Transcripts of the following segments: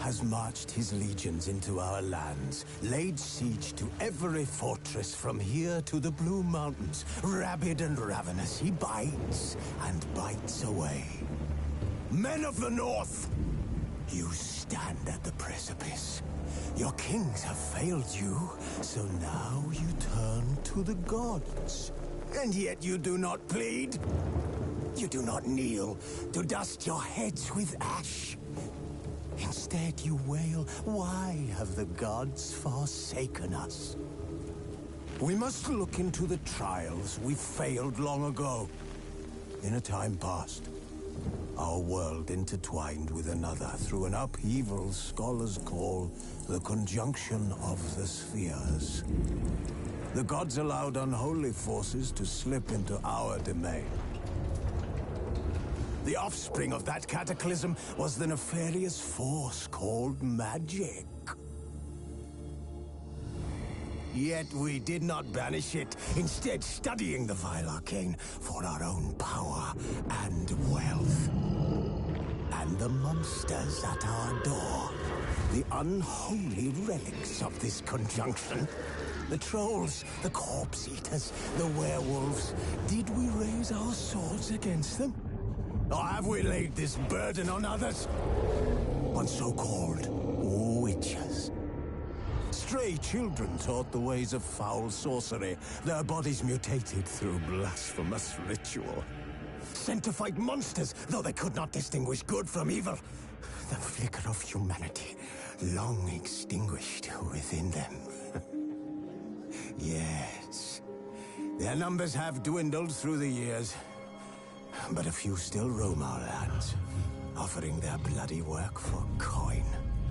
has marched his legions into our lands, laid siege to every fortress from here to the Blue Mountains. Rabid and ravenous, he bites and bites away. Men of the North, you stand at the precipice. Your kings have failed you, so now you turn to the gods. And yet you do not plead. You do not kneel to dust your heads with ash. Instead you wail, why have the gods forsaken us? We must look into the trials we failed long ago. In a time past, our world intertwined with another through an upheaval scholars call the conjunction of the spheres. The gods allowed unholy forces to slip into our domain. The offspring of that cataclysm was the nefarious force called magic. Yet we did not banish it, instead studying the vile arcane for our own power and wealth. And the monsters at our door, the unholy relics of this conjunction. The trolls, the corpse eaters, the werewolves. Did we raise our swords against them? Or have we laid this burden on others? On so-called witches. Stray children taught the ways of foul sorcery, their bodies mutated through blasphemous ritual. Sent to fight monsters, though they could not distinguish good from evil. The flicker of humanity, long extinguished within them. Yes, their numbers have dwindled through the years, but a few still roam our lands, offering their bloody work for coin.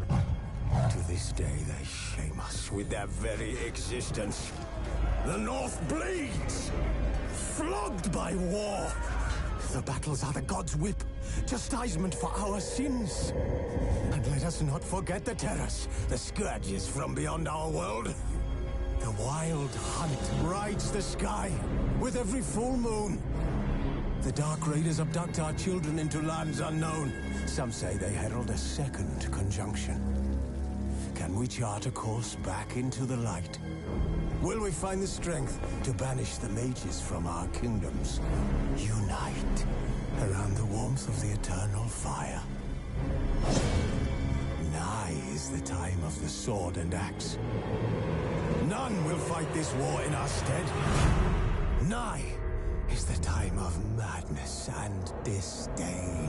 To this day, they shame us with their very existence. The North bleeds, flogged by war. The battles are the gods' whip, chastisement for our sins. And let us not forget the terrors, the scourges from beyond our world. The wild hunt rides the sky with every full moon. The Dark Raiders abduct our children into lands unknown. Some say they herald a second conjunction. Can we chart a course back into the light? Will we find the strength to banish the mages from our kingdoms? Unite around the warmth of the eternal fire. Nigh is the time of the sword and axe. None will fight this war in our stead. Nigh is the time of madness and disdain.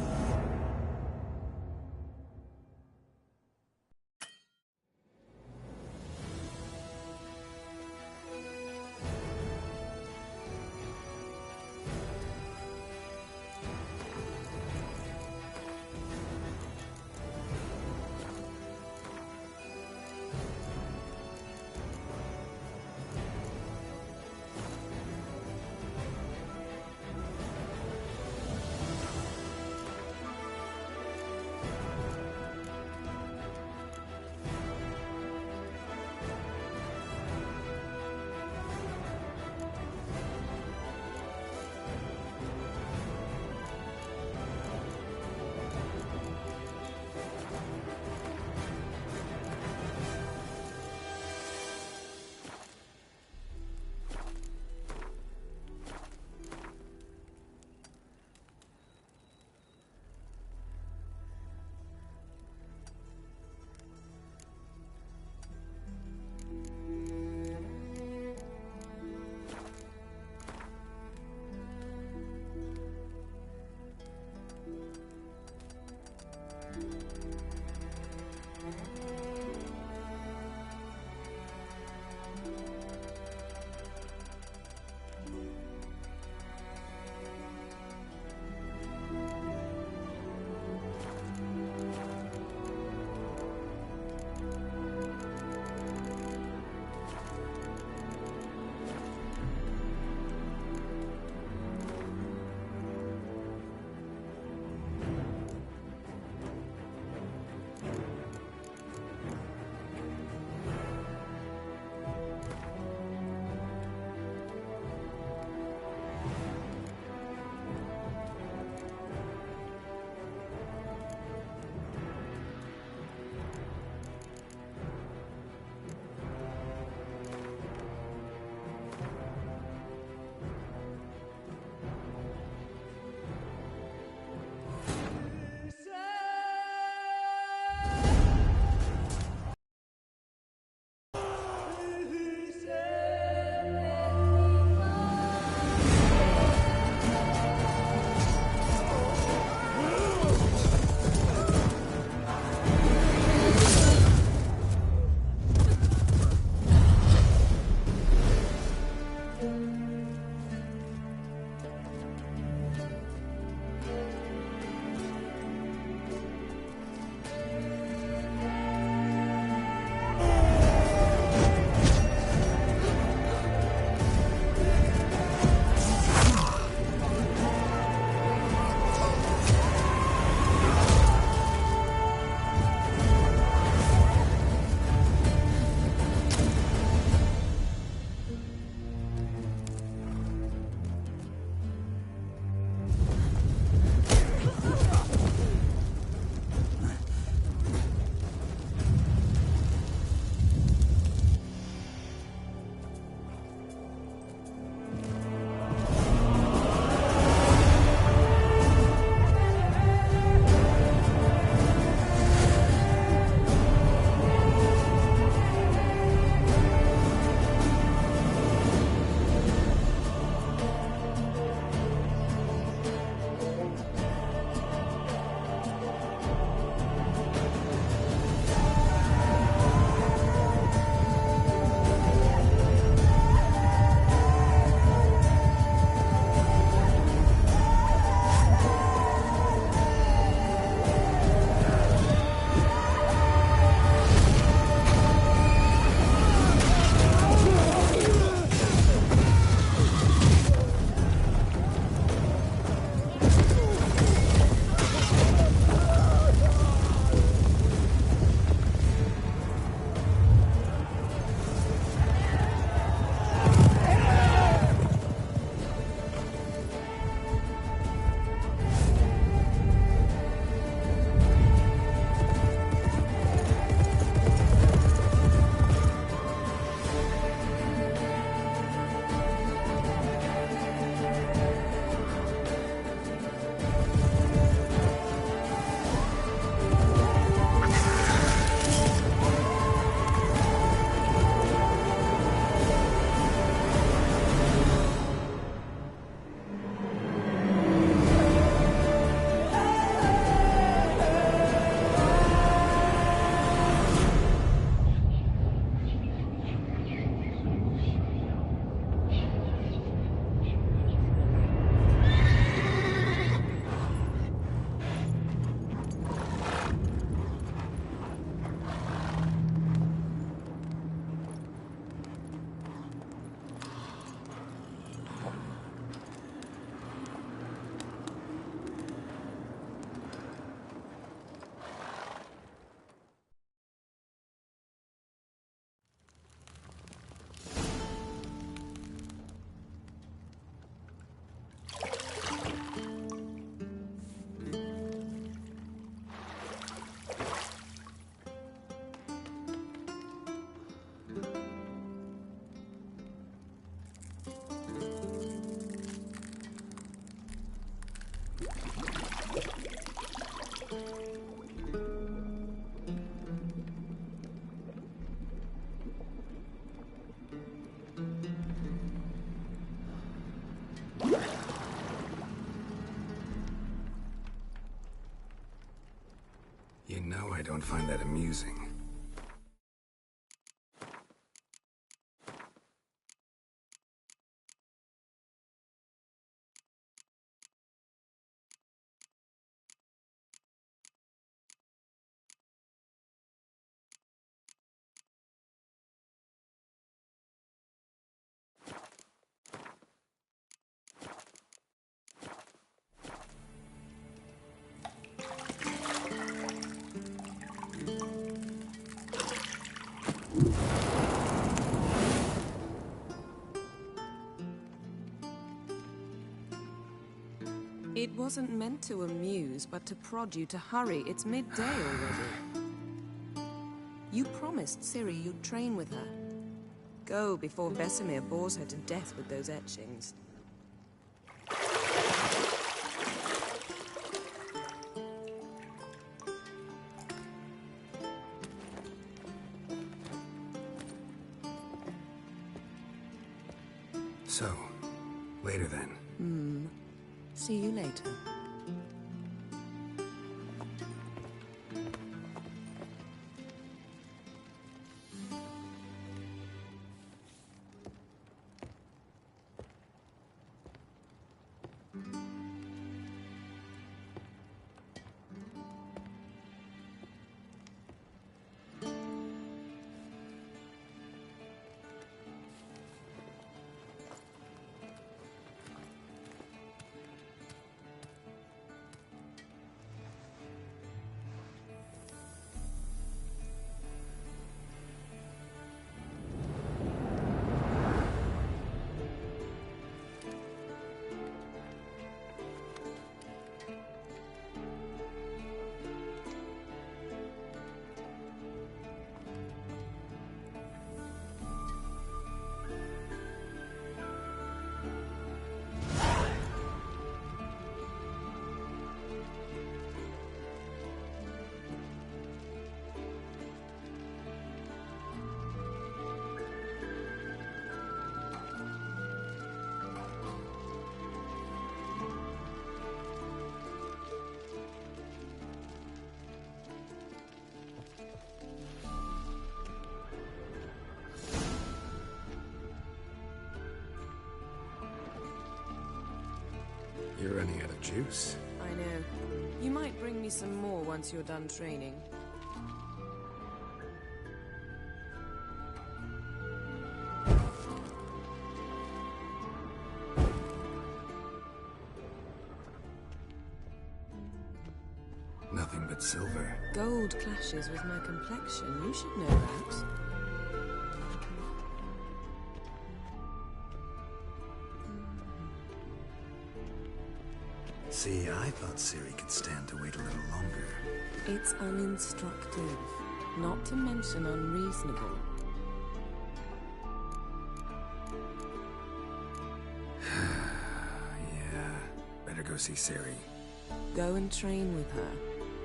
Now I don't find that amusing. It wasn't meant to amuse, but to prod you to hurry. It's midday already. You promised Ciri you'd train with her. Go before Vesemir bores her to death with those etchings. So, later then. See you later. You're running out of juice. I know. You might bring me some more once you're done training. Nothing but silver. Gold clashes with my complexion. You should know that. See, I thought Ciri could stand to wait a little longer. It's uninstructive, not to mention unreasonable. Yeah, better go see Ciri. Go and train with her,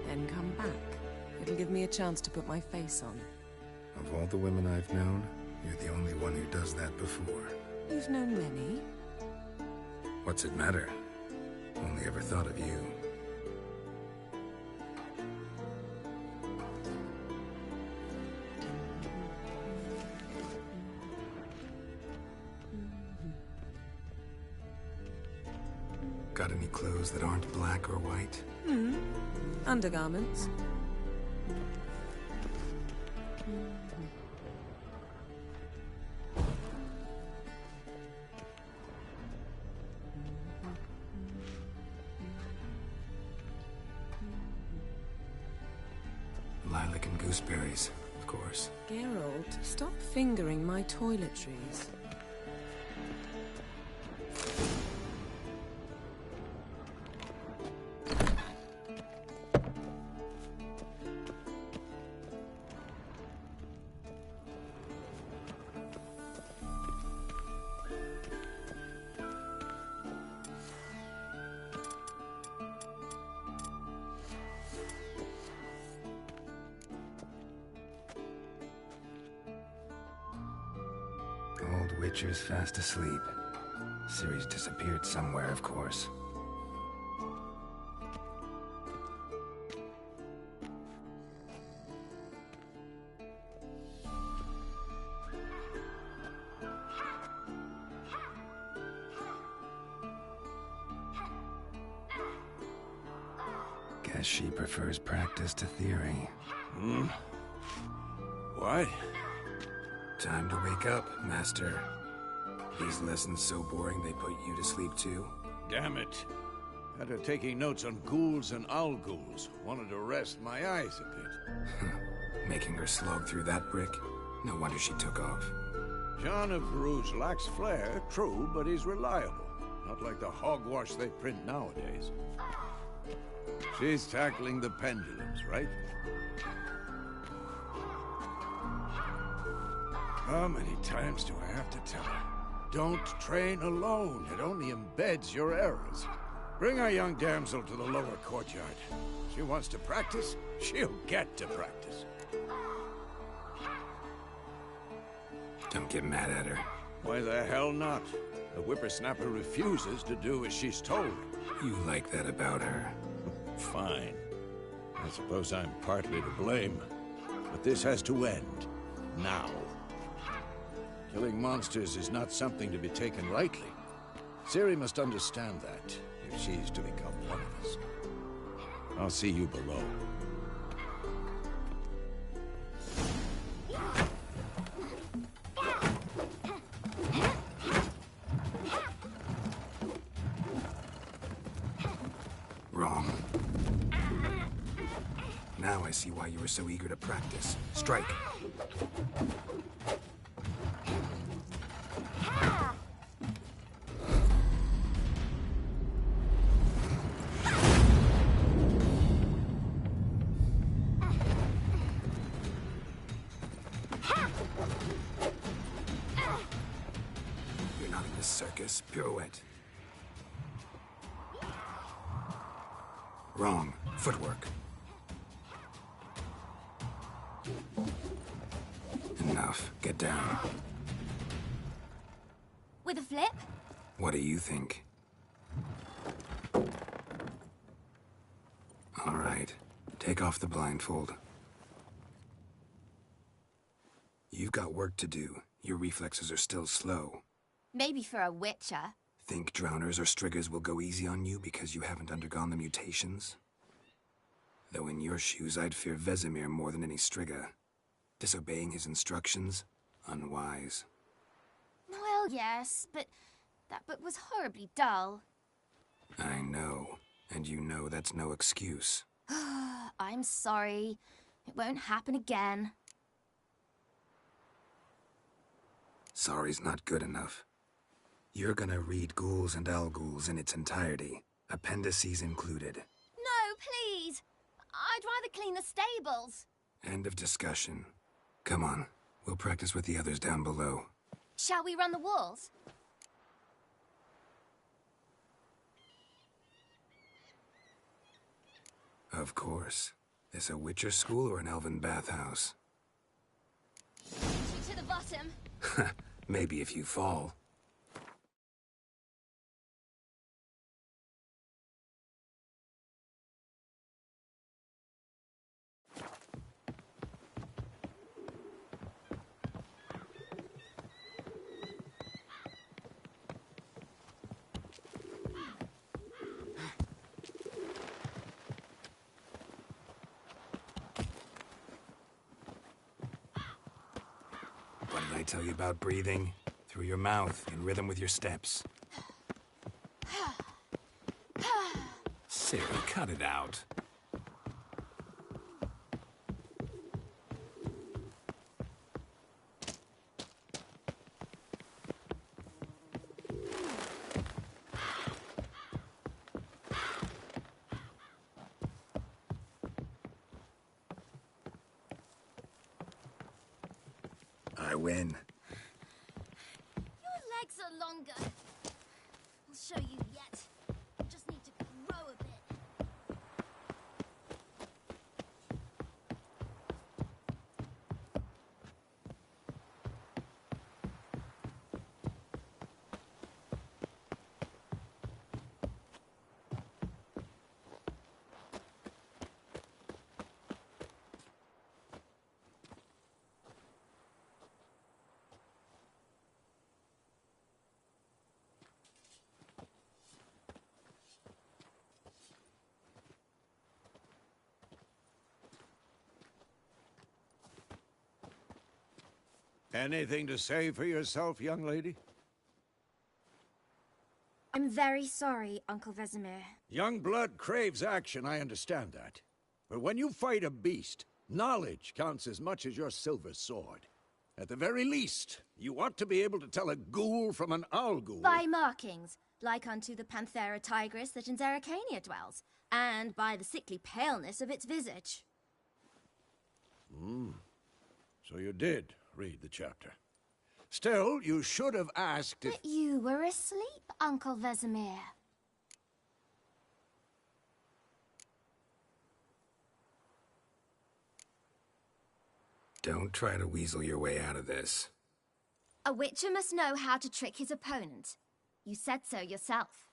then come back. It'll give me a chance to put my face on. Of all the women I've known, you're the only one who does that before. You've known many. What's it matter? Only ever thought of you. Got any clothes that aren't black or white? Undergarments. Lilac and gooseberries, of course. Geralt, stop fingering my toiletries. Old Witcher's fast asleep. Ciri's disappeared somewhere, of course. Guess she prefers practice to theory. Hmm? What? Time to wake up, Master. These lessons so boring they put you to sleep too? Damn it. After taking notes on ghouls and owl-ghouls, wanted to rest my eyes a bit. Making her slog through that brick? No wonder she took off. John of Bruges lacks flair, true, but he's reliable. Not like the hogwash they print nowadays. She's tackling the pendulums, right? How many times do I have to tell her? Don't train alone. It only embeds your errors. Bring our young damsel to the lower courtyard. She wants to practice, she'll get to practice. Don't get mad at her. Why the hell not? The whippersnapper refuses to do as she's told. You like that about her. Fine. I suppose I'm partly to blame. But this has to end. Now. Killing monsters is not something to be taken lightly. Ciri must understand that, if she's to become one of us. I'll see you below. Wrong. Now I see why you were so eager to practice. Strike. You're not in this circus. Pirouette. Wrong. Footwork. Enough. Get down. With a flip? What do you think? All right. Take off the blindfold. You've got work to do. Your reflexes are still slow. Maybe for a witcher. Think drowners or striggers will go easy on you because you haven't undergone the mutations? Though in your shoes, I'd fear Vesemir more than any strigger. Disobeying his instructions? Unwise. Well, yes, but that book was horribly dull. I know. And you know that's no excuse. I'm sorry. It won't happen again. Sorry's not good enough. You're gonna read Ghouls and Owl-Ghouls in its entirety, appendices included. No, please! I'd rather clean the stables. End of discussion. Come on, we'll practice with the others down below. Shall we run the walls? Of course. This a Witcher school or an elven bathhouse? To the bottom. Maybe if you fall. What did I tell you about breathing? Through your mouth, in rhythm with your steps. Ciri, cut it out. I win. Your legs are longer. I'll show you yet. Just need to grow a bit. Anything to say for yourself, young lady? I'm very sorry, Uncle Vesemir. Young blood craves action, I understand that. But when you fight a beast, knowledge counts as much as your silver sword. At the very least, you ought to be able to tell a ghoul from an owl ghoul. By markings, like unto the Panthera tigris that in Zerrikania dwells, and by the sickly paleness of its visage. So you did read the chapter. Still, you should have asked if... But you were asleep, Uncle Vesemir. Don't try to weasel your way out of this. A witcher must know how to trick his opponent. You said so yourself.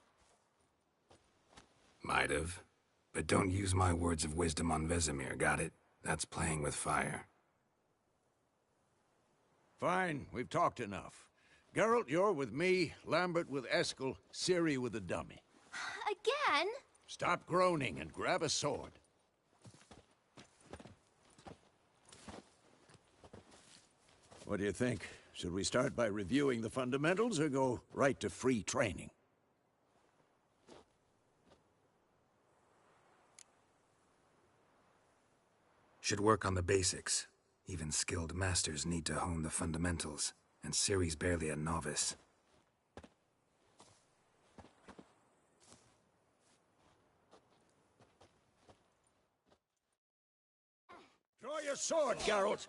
Might have. But don't use my words of wisdom on Vesemir, got it? That's playing with fire. Fine, we've talked enough. Geralt, you're with me, Lambert with Eskel, Ciri with the dummy. Again? Stop groaning and grab a sword. What do you think? Should we start by reviewing the fundamentals or go right to free training? Should work on the basics. Even skilled masters need to hone the fundamentals, and Ciri's barely a novice. Draw your sword, Geralt!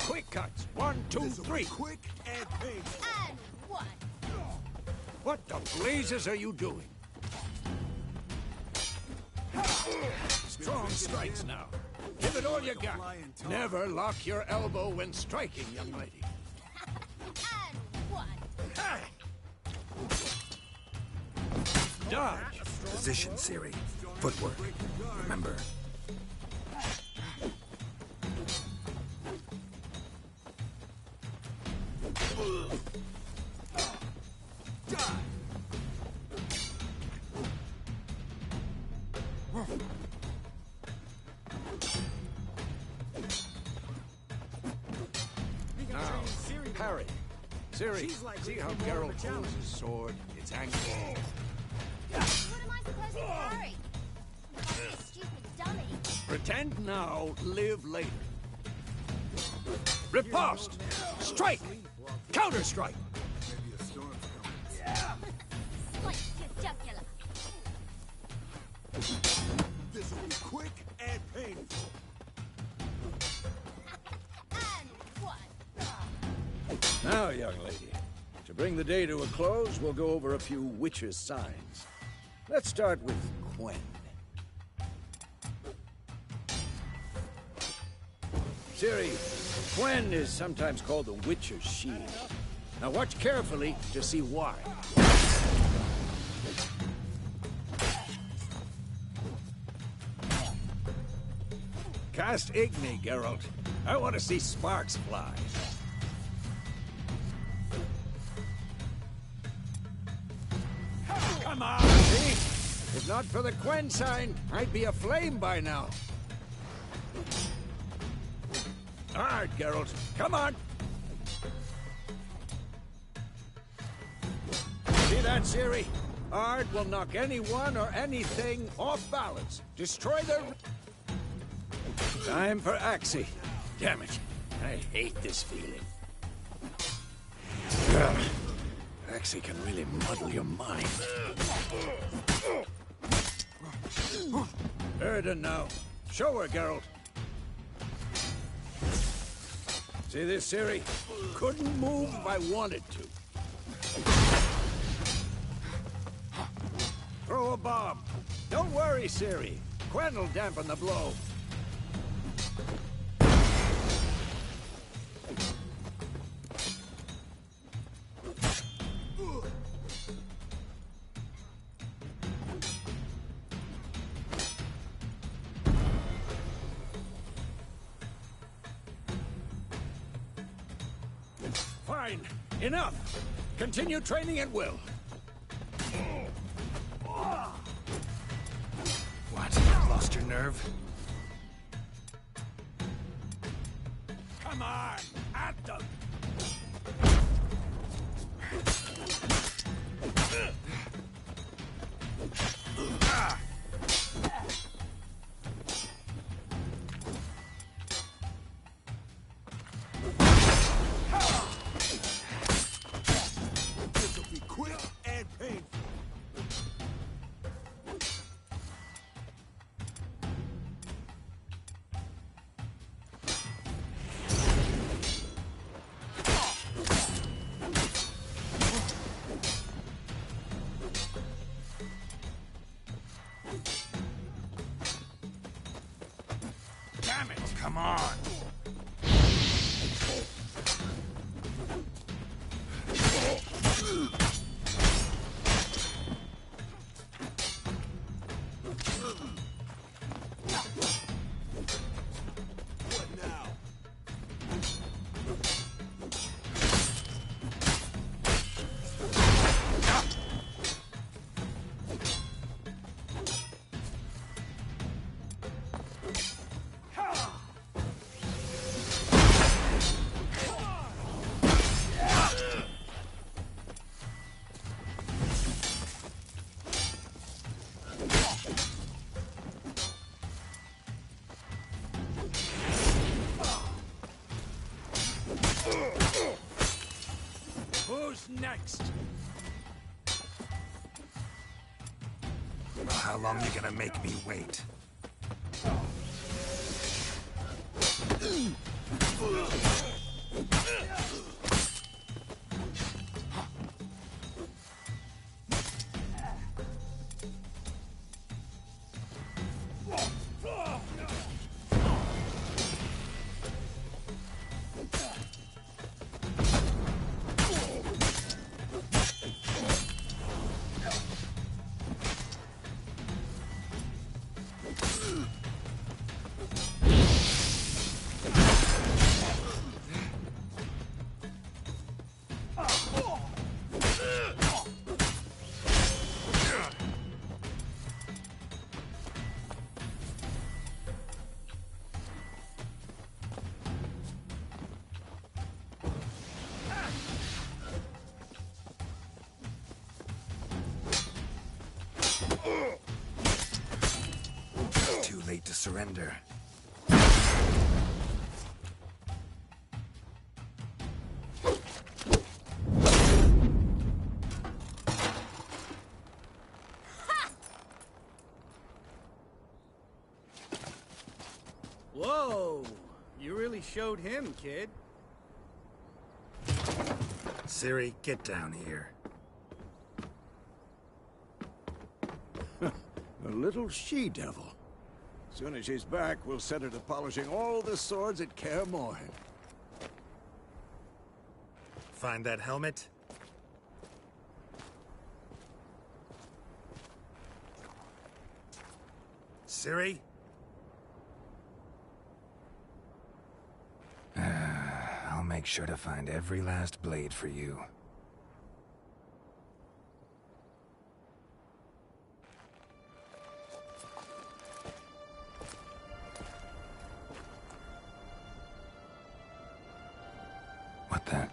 Quick cuts! 1, 2, 3! Quick and painful. And what? What the blazes are you doing? Strong strikes now. Give it all you got. Never lock your elbow when striking, young lady. And what? Dodge! Position, Ciri. Footwork. Remember. Now, parry. Ciri, see how Geralt holds his sword? It's angled. What am I supposed to parry? I'm a stupid dummy. Pretend now, live later. Riposte! Strike! Counter-strike! Slice your jugular. This will be quick and painful. And what? Now, young lady, to bring the day to a close, we'll go over a few witches' signs. Let's start with Quen. Ciri, Quen is sometimes called the Witcher's Shield. Now watch carefully to see why. Cast Igni, Geralt. I want to see sparks fly. Come on, see? If not for the Quen sign, I'd be aflame by now. All right, Geralt. Come on. that, Ciri? Ard will knock anyone or anything off balance. Destroy their... Time for Axii. Damn it. I hate this feeling. Axii can really muddle your mind. Erden now. Show her, Geralt. See this, Ciri? Couldn't move if I wanted to. Throw a bomb. Don't worry, Ciri. Quen will dampen the blow. Fine. Enough. Continue training at will. What? Lost your nerve? Come on! At them! This'll be quick and painful. Damn it! Come on! What now? Who's next? How long you gonna make me wait? Too late to surrender. Whoa! You really showed him, kid. Ciri, get down here. A little she-devil. Soon as she's back, we'll set her to polishing all the swords at Kaer Morhen. Find that helmet? Ciri? I'll make sure to find every last blade for you. What the?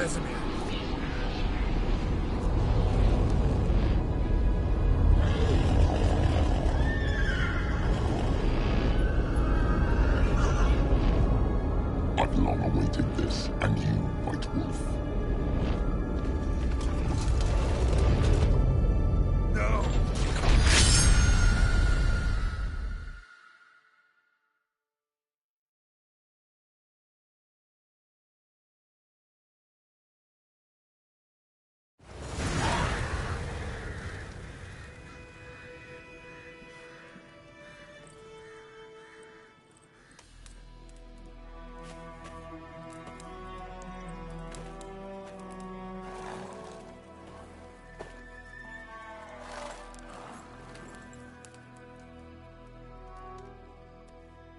Vesemir. I've long awaited this, and you, White Wolf. No!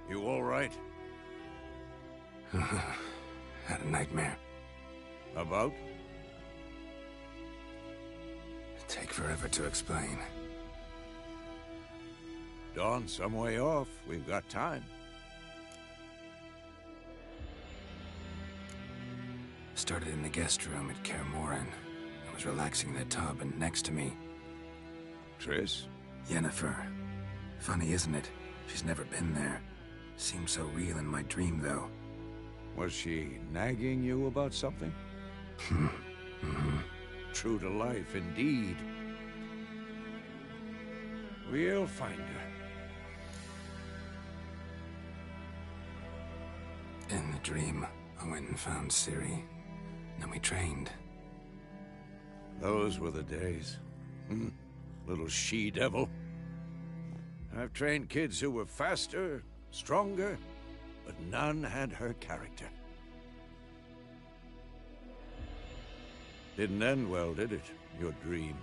You all right? Had a nightmare. About? It'd take forever to explain. Dawn's some way off. We've got time. Started in the guest room at Kaer Morhen. I was relaxing in the tub, and next to me, Triss? Yennefer. Funny, isn't it? She's never been there. Seemed so real in my dream, though. Was she nagging you about something? True to life, indeed. We'll find her. In the dream, I went and found Ciri. Then we trained. Those were the days. Little she-devil. I've trained kids who were faster, stronger, but none had her character. Didn't end well, did it? Your dream?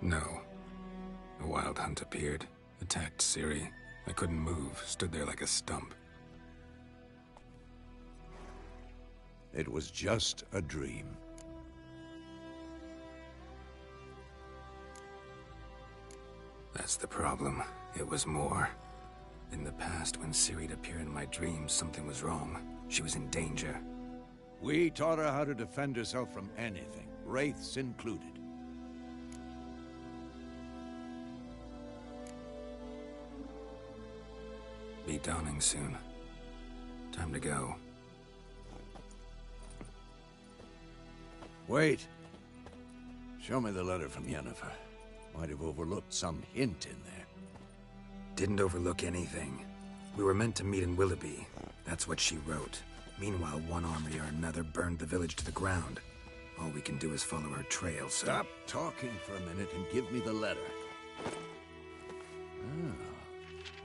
No. A wild hunt appeared, attacked Ciri. I couldn't move, stood there like a stump. It was just a dream. That's the problem. It was more. In the past, when Ciri'd appear in my dreams, something was wrong. She was in danger. We taught her how to defend herself from anything, wraiths included. Be dawning soon. Time to go. Wait. Show me the letter from Yennefer. Might have overlooked some hint in there. Didn't overlook anything. We were meant to meet in Willoughby. That's what she wrote. Meanwhile, one army or another burned the village to the ground. All we can do is follow her trail, so... Stop talking for a minute and give me the letter.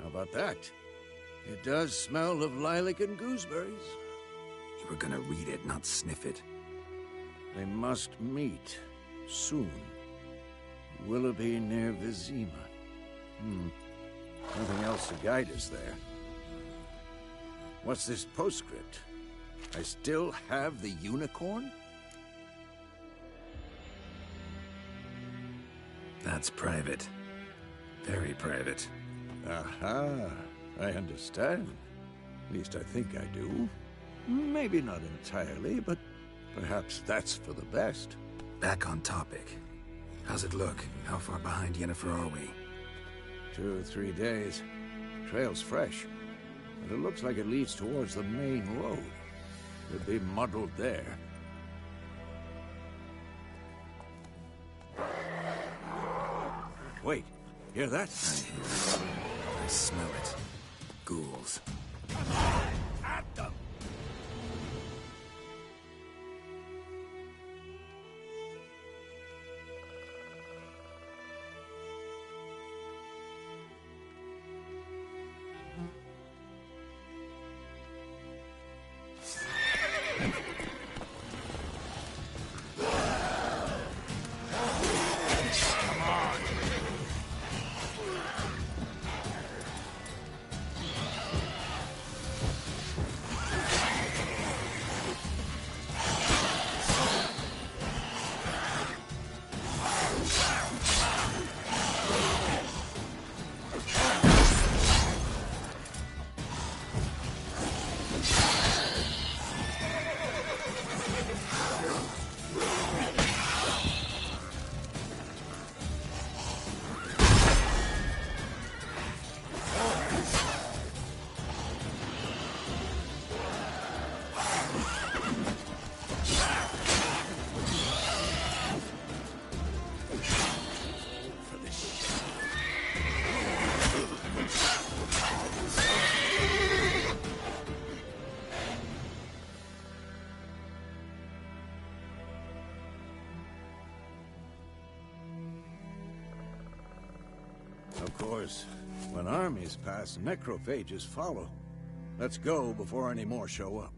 How about that? It does smell of lilac and gooseberries. You were gonna read it, not sniff it. They must meet. Soon. Willoughby near Vizima. Nothing else to guide us there. What's this postscript? I still have the unicorn? That's private. Very private. Aha, I understand. At least I think I do. Maybe not entirely, but perhaps that's for the best. Back on topic. How's it look? How far behind Yennefer are we? 2 or 3 days. Trail's fresh, but it looks like it leads towards the main road. Could be muddled there. Wait, hear that? I hear it. I smell it. Ghouls. At them! Of course, when armies pass, necrophages follow. Let's go before any more show up.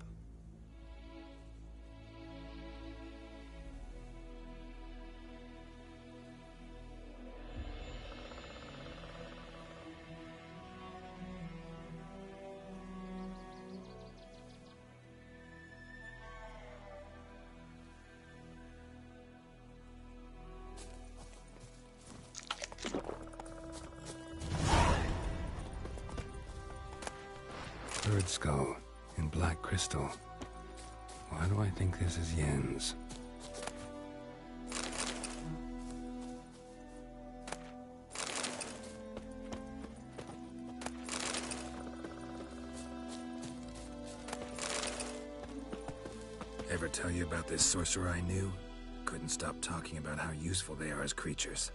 Bird skull in black crystal. Why do I think this is Yen's? Ever tell you about this sorcerer I knew? Couldn't stop talking about how useful they are as creatures.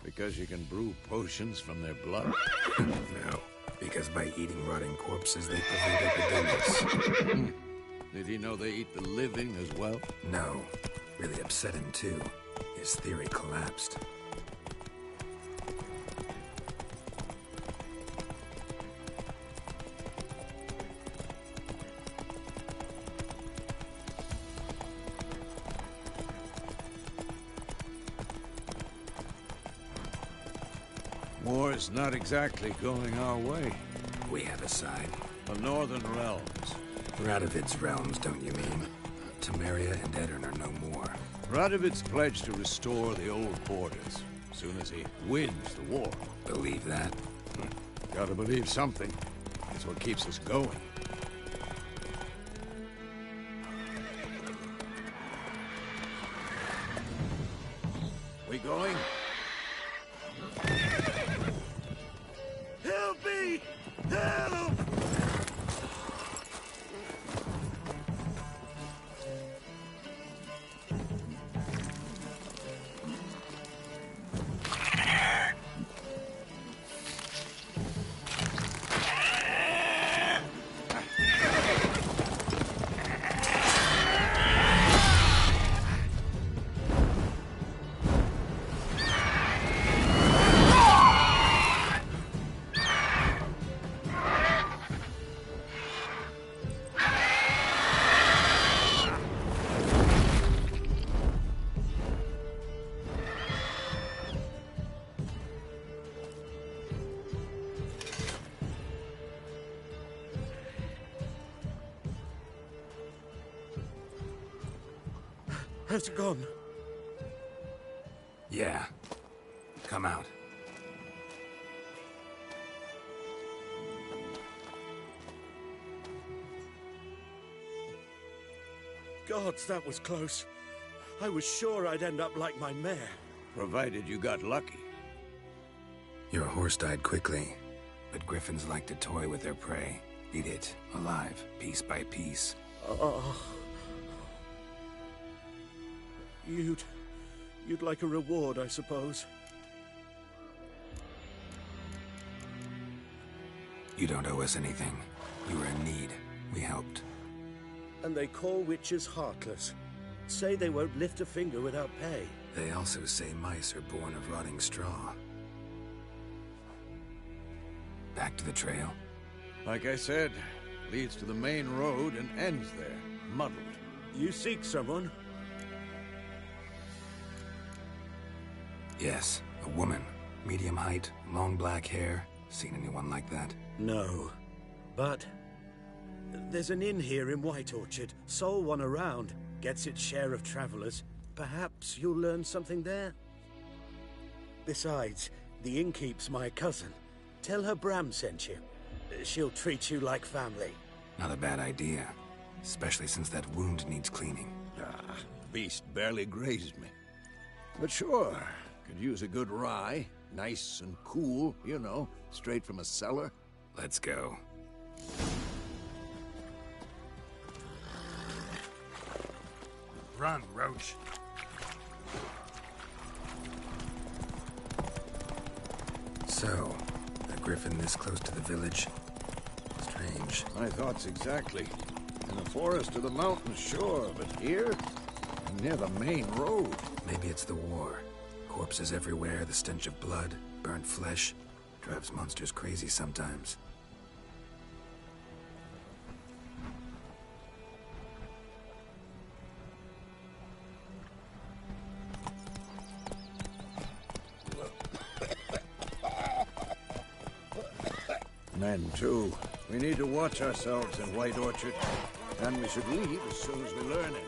Because you can brew potions from their blood? No, because by eating rotting corpses, they prevent epidemics. Did he know they eat the living as well? No. Really upset him, too. His theory collapsed. War's not exactly going our way. We have a side. The Northern Realms. Radovid's realms, don't you mean? Temeria and Edirn are no more. Radovid's pledged to restore the old borders, as soon as he wins the war. Believe that? Gotta believe something. It's what keeps us going. We going? Help me! Help! Has it gone? Yeah. Come out. Gods, that was close. I was sure I'd end up like my mare. Provided you got lucky. Your horse died quickly, but griffins like to toy with their prey. Eat it, alive, piece by piece. Oh. You'd like a reward, I suppose. You don't owe us anything. You were in need. We helped. And they call witches heartless. Say they won't lift a finger without pay. They also say mice are born of rotting straw. Back to the trail? Like I said, leads to the main road and ends there, muddled. You seek someone? Yes, a woman. Medium height, long black hair. Seen anyone like that? No. But there's an inn here in White Orchard. Sole one around. Gets its share of travelers. Perhaps you'll learn something there? Besides, the innkeep's my cousin. Tell her Bram sent you. She'll treat you like family. Not a bad idea. Especially since that wound needs cleaning. Ah, beast barely grazed me. But sure, could use a good rye. Nice and cool, you know, straight from a cellar. Let's go. Run, Roach. So, a griffin this close to the village? Strange. My thoughts exactly. In the forest or the mountains, sure, but here? Near the main road. Maybe it's the war. Corpses everywhere, the stench of blood, burnt flesh. Drives monsters crazy sometimes. Men, too. We need to watch ourselves in White Orchard. And we should leave as soon as we learn it.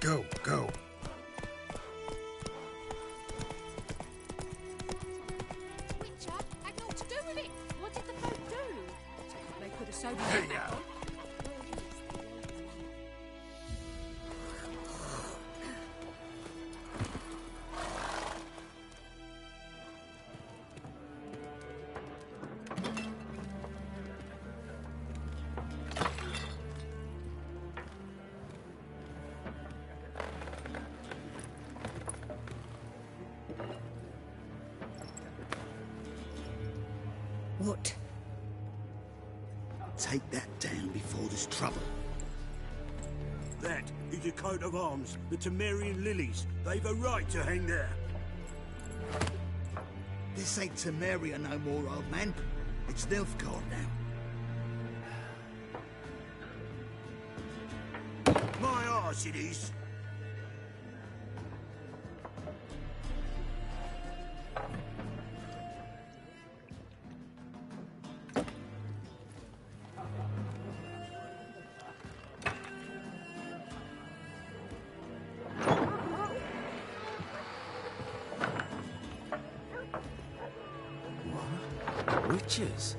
Go, go. Witcher had naught to do with it. What did the folk do? They could have sewed it Hey, back now. on. What? Take that down before there's trouble. That is a coat of arms, the Temerian lilies. They've a right to hang there. This ain't Temeria no more, old man. It's Nilfgaard now. My arse it is. Witches?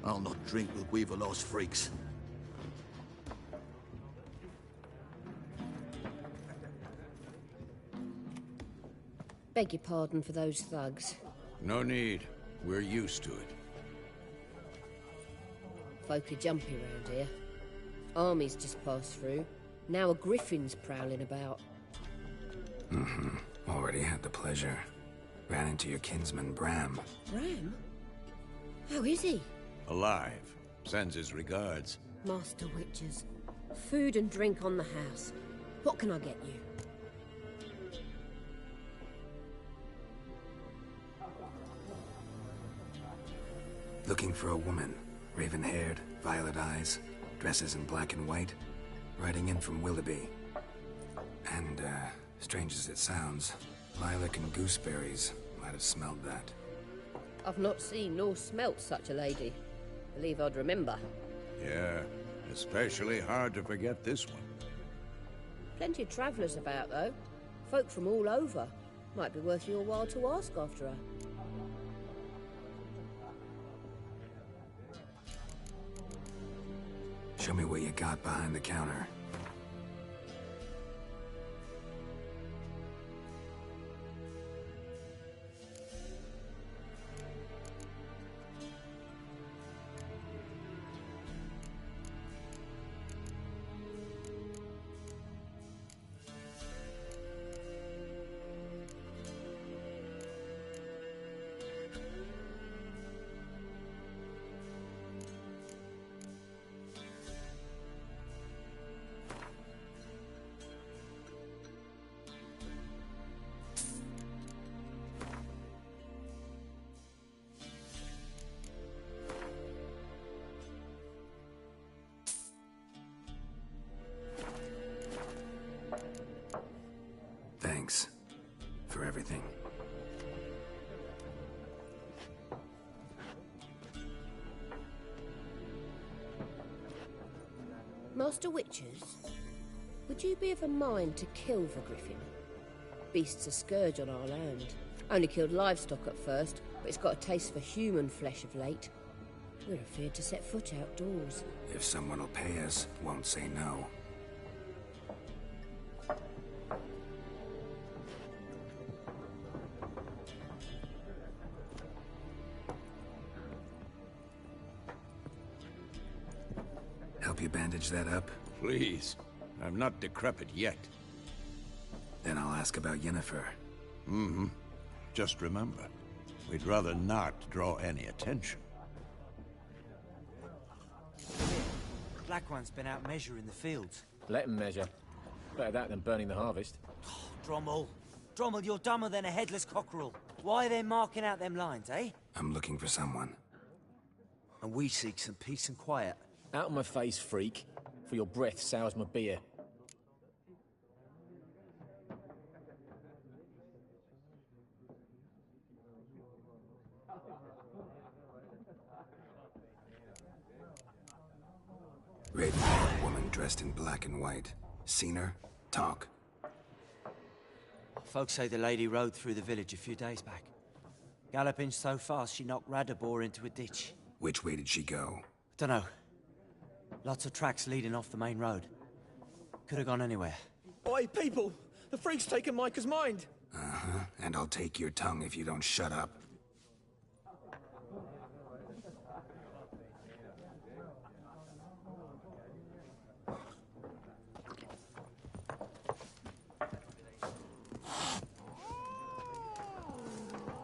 I'll not drink with Weaverlost freaks. Beg your pardon for those thugs. No need. We're used to it. Folk are jumpy round here. Armies just passed through. Now a griffin's prowling about. Already had the pleasure. Ran into your kinsman, Bram. Bram? How is he? Alive. Sends his regards. Master Witchers. Food and drink on the house. What can I get you? Looking for a woman. Raven-haired, violet eyes, dresses in black and white. Riding in from Willoughby. And, strange as it sounds, lilac and gooseberries might have smelled that. I've not seen nor smelt such a lady. Believe I'd remember. Yeah, especially hard to forget this one. Plenty of travellers about, though. Folk from all over. Might be worth your while to ask after her. Show me what you got behind the counter. Thanks for everything. Master Witchers, would you be of a mind to kill the griffin? Beast's a scourge on our land. Only killed livestock at first, but it's got a taste for human flesh of late. We're afeard to set foot outdoors. If someone will pay us, won't say no. help you bandage that up? Please. I'm not decrepit yet. Then I'll ask about Yennefer. Mm-hmm. Just remember, we'd rather not draw any attention. Black One's been out measuring the fields. Let him measure. Better that than burning the harvest. Drommel. Drommel, you're dumber than a headless cockerel. Why are they marking out them lines, eh? I'm looking for someone. And we seek some peace and quiet. Out of my face, freak. For your breath sours my beer. Ravenheart woman dressed in black and white. Seen her? Talk. Folks say the lady rode through the village a few days back. Galloping so fast she knocked Radabor into a ditch. Which way did she go? Dunno. Lots of tracks leading off the main road. Could have gone anywhere. Oi, people! The freak's taken Micah's mind! Uh-huh. And I'll take your tongue if you don't shut up.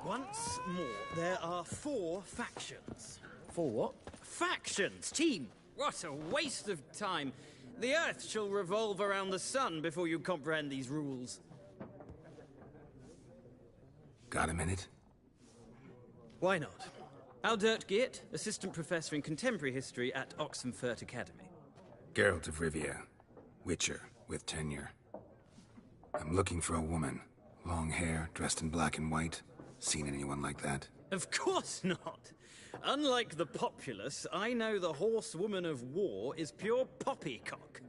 Once more, there are 4 factions. 4 what? Factions, team! What a waste of time. The Earth shall revolve around the sun before you comprehend these rules. Got a minute? Why not? Aldert Geert, Assistant Professor in Contemporary History at Oxenfurt Academy. Geralt of Rivia. Witcher, with tenure. I'm looking for a woman. Long hair, dressed in black and white. Seen anyone like that? Of course not. Unlike the populace, I know the horsewoman of war is pure poppycock.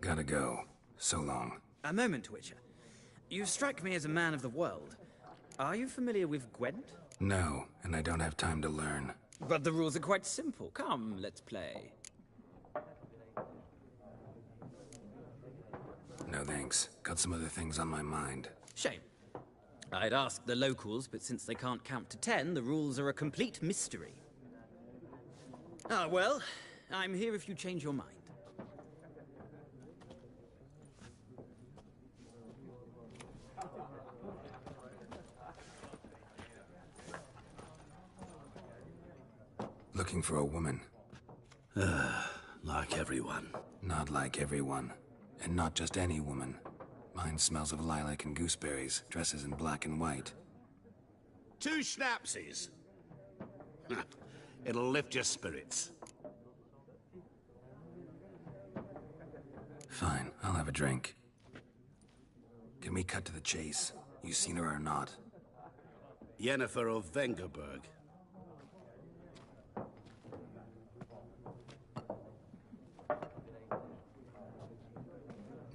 Gotta go. So long. A moment, Witcher. You strike me as a man of the world. Are you familiar with Gwent? No, and I don't have time to learn. But the rules are quite simple. Come, let's play. No thanks. Got some other things on my mind. Shame. I'd ask the locals, but since they can't count to 10, the rules are a complete mystery. Ah, well, I'm here if you change your mind. Looking for a woman. Like everyone. Not like everyone. And not just any woman. Mine smells of lilac and gooseberries, dresses in black and white. 2 schnapsies. It'll lift your spirits. Fine, I'll have a drink. Can we cut to the chase? You seen her or not? Yennefer of Vengerberg.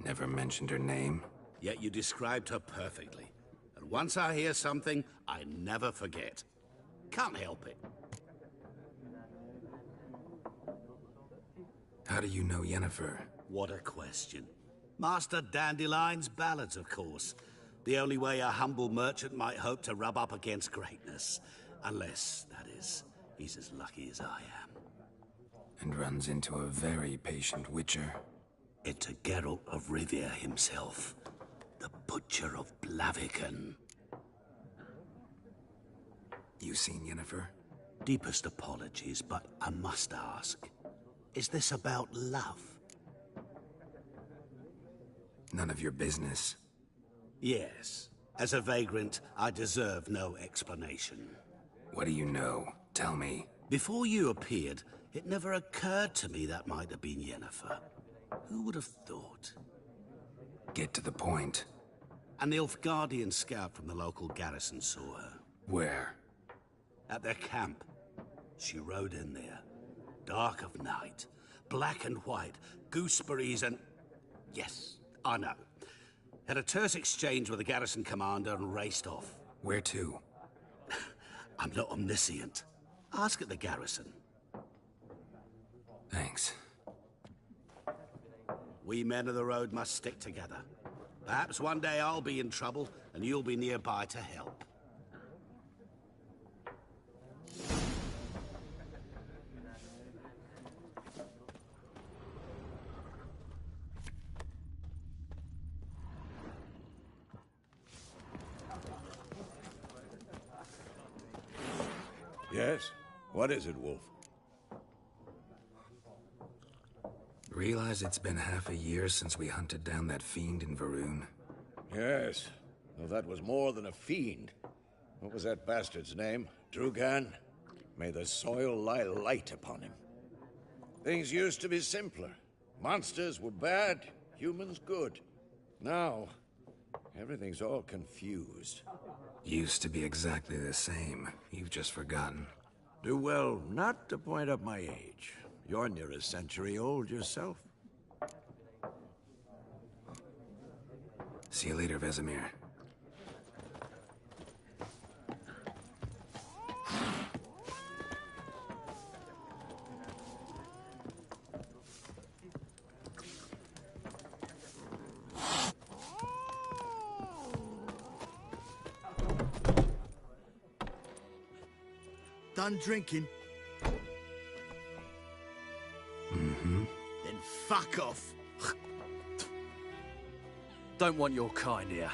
Never mentioned her name. Yet you described her perfectly. And once I hear something, I never forget. Can't help it. How do you know Yennefer? What a question. Master Dandelion's ballads, of course. The only way a humble merchant might hope to rub up against greatness. Unless, that is, he's as lucky as I am. And runs into a very patient witcher. Into Geralt of Rivia himself. The Butcher of Blaviken. You seen Yennefer? Deepest apologies, but I must ask. Is this about love? None of your business. Yes. As a vagrant, I deserve no explanation. What do you know? Tell me. Before you appeared, it never occurred to me that might have been Yennefer. Who would have thought? Get to the point. An Nilfgaardian scout from the local garrison saw her. Where? At their camp. She rode in there. Dark of night. Black and white. Gooseberries and... Yes, I know. Had a terse exchange with the garrison commander and raced off. Where to? I'm not omniscient. Ask at the garrison. Thanks. We men of the road must stick together. Perhaps one day I'll be in trouble, and you'll be nearby to help. Yes? What is it, Wolf? Realize it's been half a year since we hunted down that fiend in Varun? Yes. Though that was more than a fiend. What was that bastard's name? Drugan? May the soil lie light upon him. Things used to be simpler. Monsters were bad, humans good. Now, everything's all confused. Used to be exactly the same. You've just forgotten. Do well not to point up my age. You're near a century old yourself. See you later, Vesemir. Done drinking? Mm-hmm. Then fuck off. Don't want your kind here.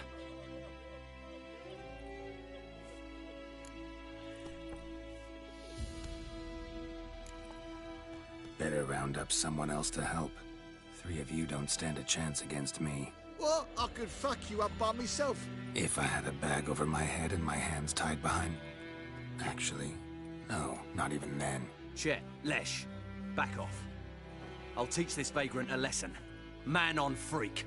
Better round up someone else to help. 3 of you don't stand a chance against me. What? I could fuck you up by myself. If I had a bag over my head and my hands tied behind... Actually, no, not even then. Chet, Lesh, back off. I'll teach this vagrant a lesson. Man on freak.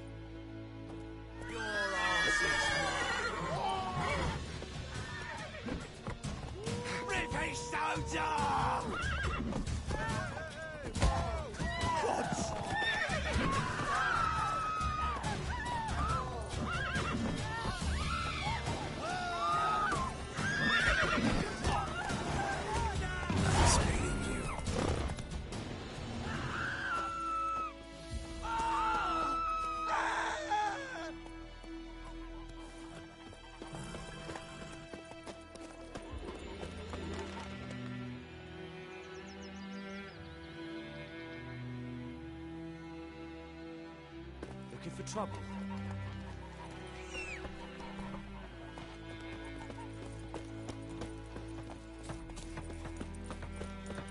Rippy soldier! Looking for trouble?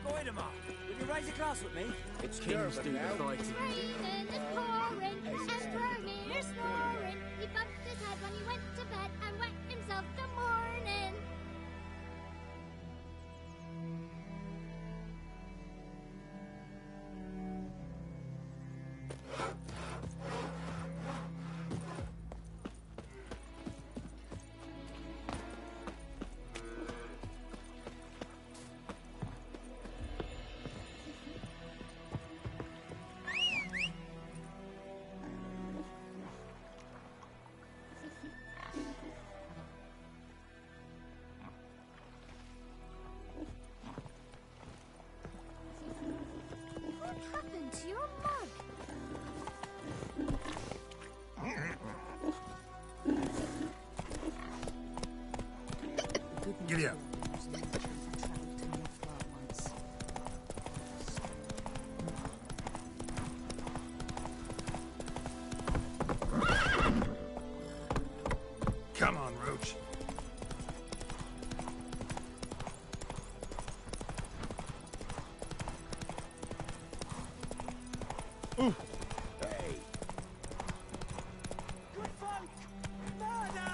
Goidemar, will you raise a glass with me? It's kings do the fighting. Raining and pouring, and Vermeer snoring. He bumped his head when he went to bed and wet himself the morning. What happened to your mug? Giddy up. Come on, Roach. Ooh. Hey! Good folk! Murder!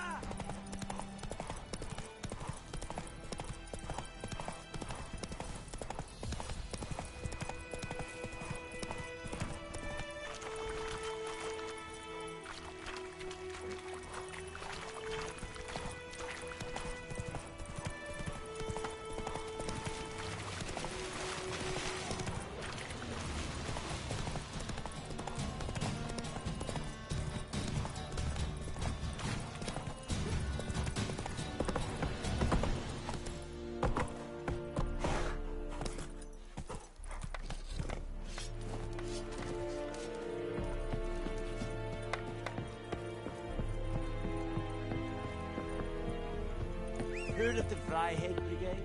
Heard of the Flyhead Brigade?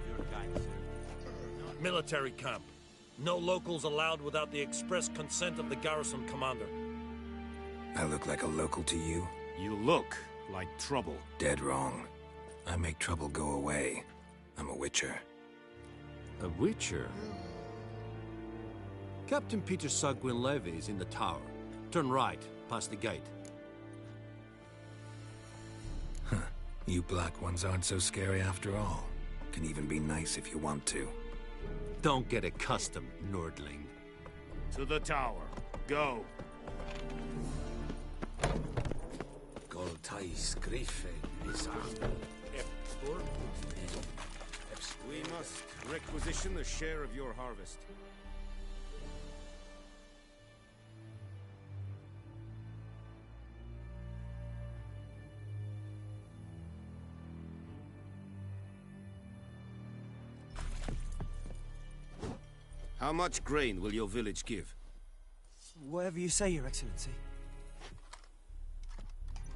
You're kind, sir. Military camp. No locals allowed without the express consent of the garrison commander. I look like a local to you? You look like trouble. Dead wrong. I make trouble go away. I'm a witcher. A witcher? Captain Peter Sagwin Levy is in the tower. Turn right, past the gate. Huh. You black ones aren't so scary after all. Can even be nice if you want to. Don't get accustomed, Nordling. To the tower. Go. Goltais Griffe is We must requisition a share of your harvest. How much grain will your village give? Whatever you say, Your Excellency.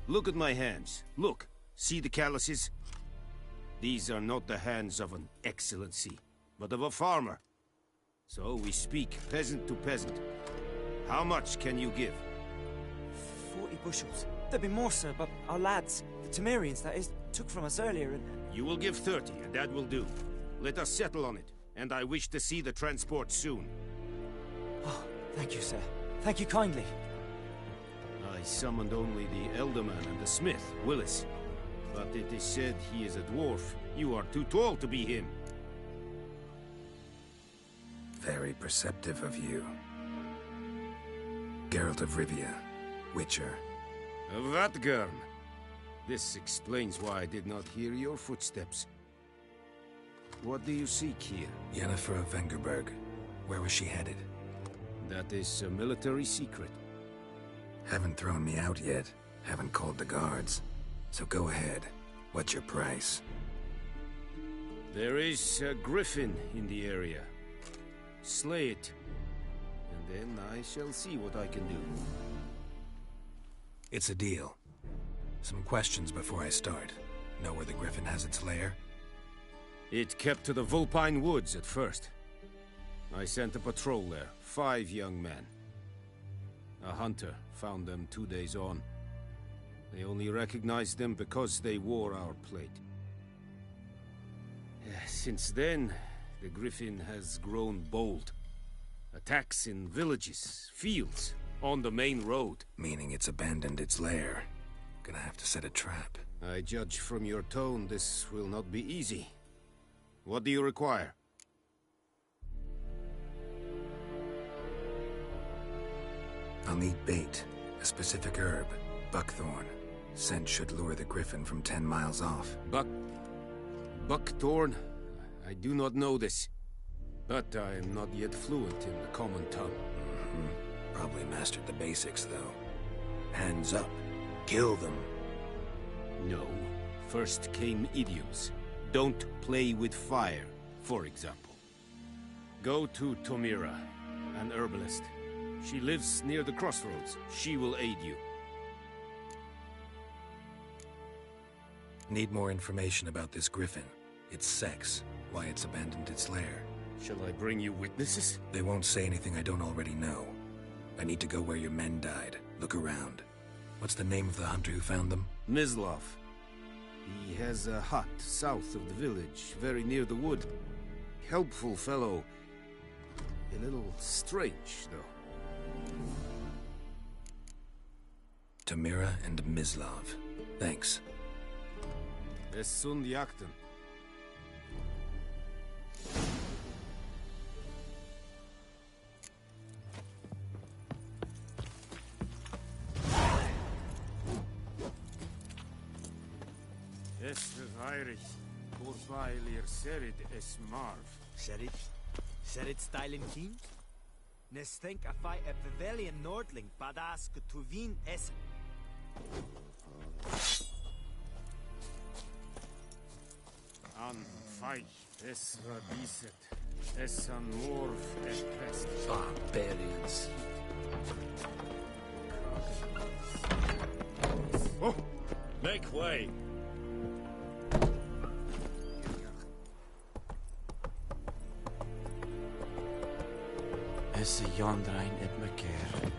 Look at my hands. Look. See the calluses? These are not the hands of an excellency, but of a farmer. So we speak peasant to peasant. How much can you give? 40 bushels. There'd be more, sir, but our lads, the Temerians, that is, took from us earlier and... You will give 30, and that will do. Let us settle on it, and I wish to see the transport soon. Oh, thank you, sir. Thank you kindly. I summoned only the Elderman and the smith, Willis. But it is said he is a dwarf. You are too tall to be him. Very perceptive of you. Geralt of Rivia, Witcher. Vatgern! This explains why I did not hear your footsteps. What do you seek here? Yennefer of Vengerberg. Where was she headed? That is a military secret. Haven't thrown me out yet. Haven't called the guards. So go ahead. What's your price? There is a griffin in the area. Slay it. And then I shall see what I can do. It's a deal. Some questions before I start. Know where the griffin has its lair? It kept to the Vulpine Woods at first. I sent a patrol there, 5 young men. A hunter found them 2 days on. They only recognized them because they wore our plate. Since then, the griffin has grown bold. Attacks in villages, fields, on the main road. Meaning it's abandoned its lair. Gonna have to set a trap. I judge from your tone this will not be easy. What do you require? I'll need bait, a specific herb, buckthorn. Scent should lure the griffin from 10 miles off. Buckthorn? I do not know this. But I am not yet fluent in the common tongue. Probably mastered the basics, though. Hands up. Kill them. No. First came idioms. Don't play with fire, for example. Go to Tomira, an herbalist. She lives near the crossroads. She will aid you. Need more information about this griffin. Its sex, why it's abandoned its lair. Shall I bring you witnesses? They won't say anything I don't already know. I need to go where your men died. Look around. What's the name of the hunter who found them? Mislav. He has a hut south of the village, very near the wood. Helpful fellow. A little strange, though. Tomira and Mislav. Thanks. Es sunt jakten. Es verweirich, voorbij leer serid es marv. Serid? Serid styling keen? Nes think a fight a pavilion nordling, badass kutuvin es... An feich, es radicet, es an morf et pest. Barbarians. Oh! Make way! Es Jondrain et Meker.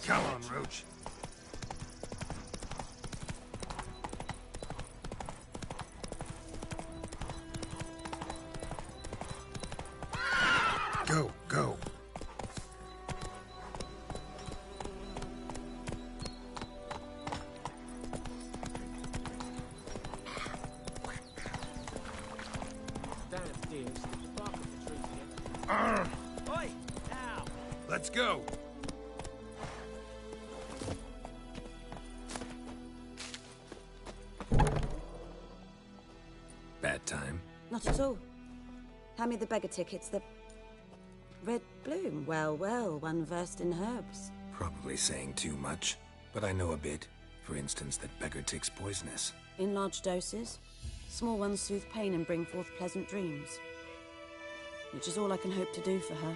Come on, Roach. Go, go. Oi! Now! Let's go. Bad time. Not at all. Hand me the beggar tickets, the... Red Bloom. Well, well, one versed in herbs. Probably saying too much, but I know a bit. For instance, that beggar tick's poisonous. In large doses. Small ones soothe pain and bring forth pleasant dreams. Which is all I can hope to do for her.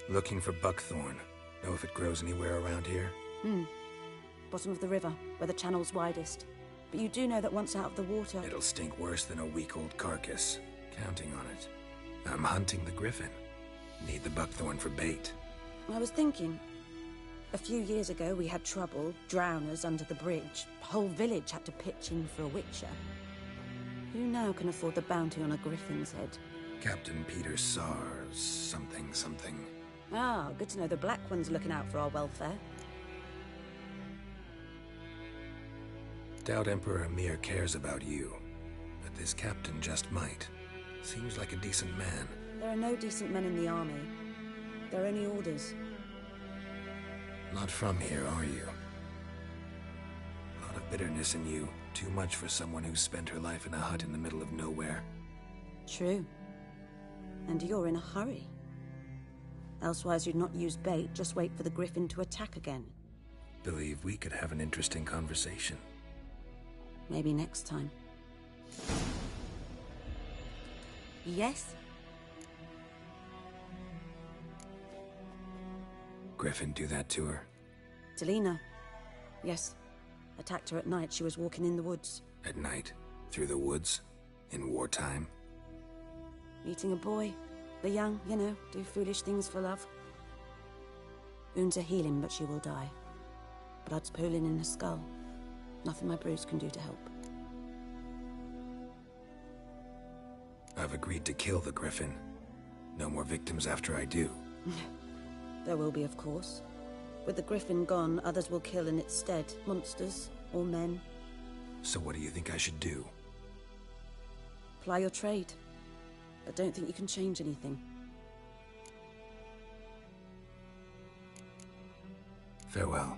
Looking for buckthorn. Know if it grows anywhere around here? Bottom of the river, where the channel's widest. But you do know that once out of the water... It'll stink worse than a week-old carcass. Counting on it. I'm hunting the griffin. Need the buckthorn for bait. I was thinking... A few years ago, we had trouble, drowners under the bridge. The whole village had to pitch in for a witcher. Who now can afford the bounty on a griffin's head? Captain Peter Sars, something. Ah, good to know the Black One's looking out for our welfare. Doubt Emperor Emir cares about you, but this captain just might. Seems like a decent man. There are no decent men in the army. They're only orders. Not from here, are you? A lot of bitterness in you. Too much for someone who spent her life in a hut in the middle of nowhere. True. And you're in a hurry. Elsewise you'd not use bait, just wait for the griffin to attack again. Believe we could have an interesting conversation. Maybe next time. Yes? Griffin do that to her? Delina. Yes. Attacked her at night. She was walking in the woods. At night? Through the woods? In wartime? Meeting a boy. The young, you know, do foolish things for love. Wounds are healing, but she will die. Blood's pooling in her skull. Nothing my bruise can do to help. I've agreed to kill the griffin. No more victims after I do. There will be, of course. With the griffin gone, others will kill in its stead. Monsters, or men. So what do you think I should do? Ply your trade. But don't think you can change anything. Farewell.